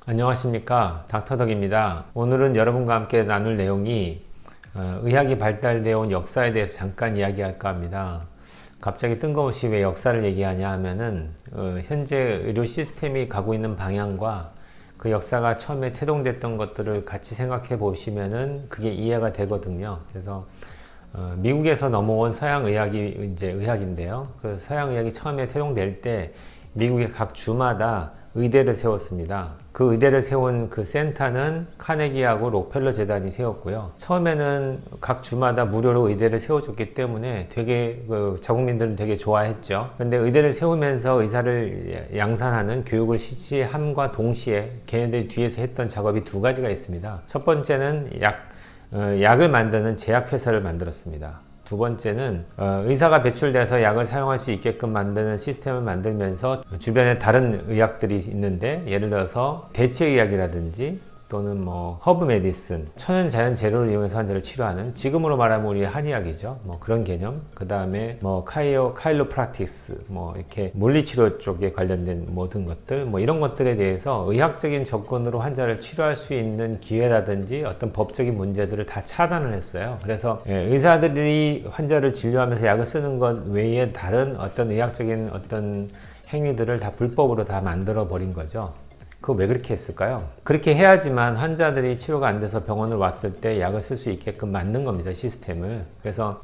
안녕하십니까, 닥터덕입니다. 오늘은 여러분과 함께 나눌 내용이 의학이 발달되어 온 역사에 대해서 잠깐 이야기할까 합니다. 갑자기 뜬금없이 왜 역사를 얘기하냐 하면은 현재 의료 시스템이 가고 있는 방향과 그 역사가 처음에 태동됐던 것들을 같이 생각해 보시면은 그게 이해가 되거든요. 그래서 미국에서 넘어온 서양 의학이 이제 의학인데요. 그 서양 의학이 처음에 태동될 때 미국의 각 주마다 의대를 세웠습니다. 그 의대를 세운 그 센터는 카네기하고 록펠러 재단이 세웠고요. 처음에는 각 주마다 무료로 의대를 세워줬기 때문에 되게 자국민들은 되게 좋아했죠. 근데 의대를 세우면서 의사를 양산하는 교육을 실시함과 동시에 걔네들이 뒤에서 했던 작업이 두 가지가 있습니다. 첫 번째는 약을 만드는 제약회사를 만들었습니다. 두 번째는 의사가 배출돼서 약을 사용할 수 있게끔 만드는 시스템을 만들면서 주변에 다른 의학들이 있는데, 예를 들어서 대체의학이라든지 또는 허브 메디슨, 천연 자연 재료를 이용해서 환자를 치료하는, 지금으로 말하면 우리 한의학이죠. 그런 개념. 그 다음에 카이로프라틱스, 이렇게 물리치료 쪽에 관련된 모든 것들, 이런 것들에 대해서 의학적인 접근으로 환자를 치료할 수 있는 기회라든지 어떤 법적인 문제들을 다 차단을 했어요. 그래서 의사들이 환자를 진료하면서 약을 쓰는 것 외에 다른 어떤 의학적인 어떤 행위들을 다 불법으로 다 만들어 버린 거죠. 그거 왜 그렇게 했을까요? 그렇게 해야지만 환자들이 치료가 안 돼서 병원을 왔을 때 약을 쓸 수 있게끔 만든 겁니다, 시스템을. 그래서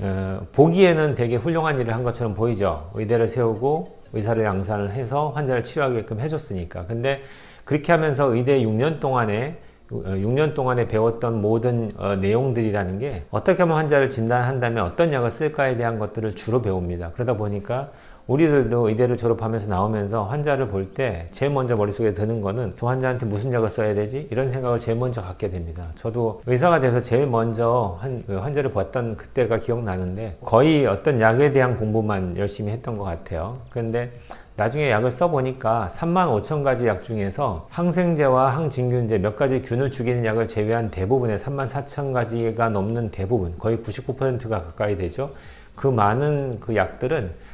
보기에는 되게 훌륭한 일을 한 것처럼 보이죠. 의대를 세우고 의사를 양산을 해서 환자를 치료하게끔 해줬으니까. 근데 그렇게 하면서 의대 6년 동안에 배웠던 모든 내용들이라는 게, 어떻게 하면 환자를 진단한다면 어떤 약을 쓸까에 대한 것들을 주로 배웁니다. 그러다 보니까 우리들도 의대를 졸업하면서 나오면서 환자를 볼 때 제일 먼저 머릿속에 드는 거는 저 환자한테 무슨 약을 써야 되지? 이런 생각을 제일 먼저 갖게 됩니다. 저도 의사가 돼서 제일 먼저 환자를 봤던 그때가 기억나는데, 거의 어떤 약에 대한 공부만 열심히 했던 것 같아요. 그런데 나중에 약을 써보니까 35,000가지 약 중에서 항생제와 항진균제 몇 가지 균을 죽이는 약을 제외한 대부분의 34,000가지가 넘는 대부분, 거의 99%가 가까이 되죠. 그 많은 그 약들은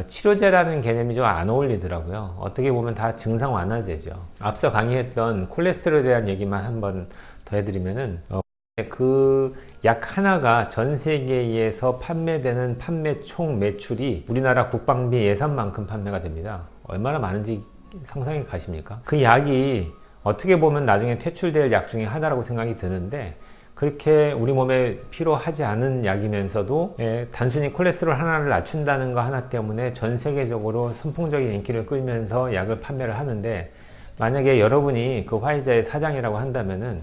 치료제라는 개념이 좀 안 어울리더라고요. 어떻게 보면 다 증상 완화제죠. 앞서 강의했던 콜레스테롤에 대한 얘기만 한번 더 해드리면은, 그 약 하나가 전 세계에서 판매되는 판매 총 매출이 우리나라 국방비 예산만큼 판매가 됩니다. 얼마나 많은지 상상이 가십니까? 그 약이 어떻게 보면 나중에 퇴출될 약 중에 하나라고 생각이 드는데, 그렇게 우리 몸에 필요하지 않은 약이면서도 단순히 콜레스테롤 하나를 낮춘다는 거 하나 때문에 전 세계적으로 선풍적인 인기를 끌면서 약을 판매를 하는데, 만약에 여러분이 그 화이자의 사장이라고 한다면은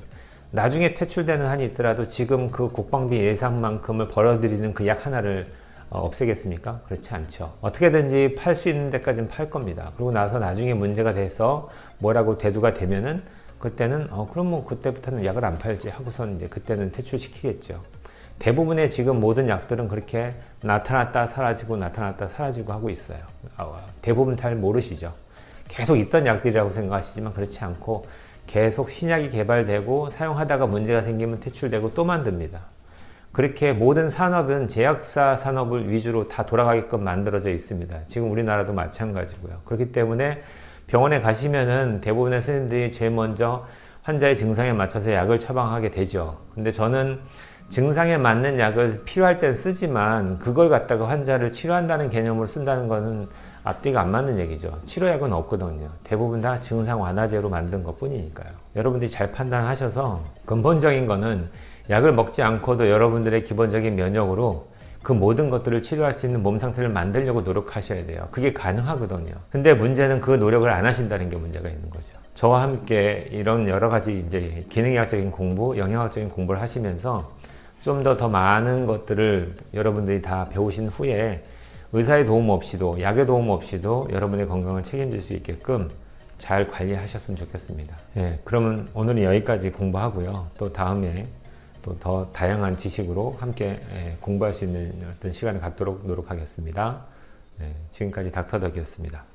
나중에 퇴출되는 한이 있더라도 지금 그 국방비 예산만큼을 벌어들이는 그 약 하나를 없애겠습니까? 그렇지 않죠. 어떻게든지 팔 수 있는 데까지는 팔 겁니다. 그러고 나서 나중에 문제가 돼서 뭐라고 대두가 되면은, 그때는 그럼 그때부터는 약을 안 팔지 하고선 이제 그때는 퇴출시키겠죠. 대부분의 지금 모든 약들은 그렇게 나타났다 사라지고 나타났다 사라지고 하고 있어요. 대부분 잘 모르시죠. 계속 있던 약들이라고 생각하시지만 그렇지 않고 계속 신약이 개발되고 사용하다가 문제가 생기면 퇴출되고 또 만듭니다. 그렇게 모든 산업은 제약사 산업을 위주로 다 돌아가게끔 만들어져 있습니다. 지금 우리나라도 마찬가지고요. 그렇기 때문에 병원에 가시면은 대부분의 선생님들이 제일 먼저 환자의 증상에 맞춰서 약을 처방하게 되죠. 근데 저는 증상에 맞는 약을 필요할 땐 쓰지만, 그걸 갖다가 환자를 치료한다는 개념으로 쓴다는 거는 앞뒤가 안 맞는 얘기죠. 치료약은 없거든요. 대부분 다 증상 완화제로 만든 것 뿐이니까요. 여러분들이 잘 판단하셔서, 근본적인 거는 약을 먹지 않고도 여러분들의 기본적인 면역으로 그 모든 것들을 치료할 수 있는 몸 상태를 만들려고 노력하셔야 돼요. 그게 가능하거든요. 근데 문제는 그 노력을 안 하신다는 게 문제가 있는 거죠. 저와 함께 이런 여러 가지 이제 기능의학적인 공부, 영양학적인 공부를 하시면서 좀 더 많은 것들을 여러분들이 다 배우신 후에 의사의 도움 없이도, 약의 도움 없이도 여러분의 건강을 책임질 수 있게끔 잘 관리하셨으면 좋겠습니다. 그러면 오늘은 여기까지 공부하고요. 또 다음에 또 더 다양한 지식으로 함께 공부할 수 있는 어떤 시간을 갖도록 노력하겠습니다. 지금까지 닥터덕이었습니다.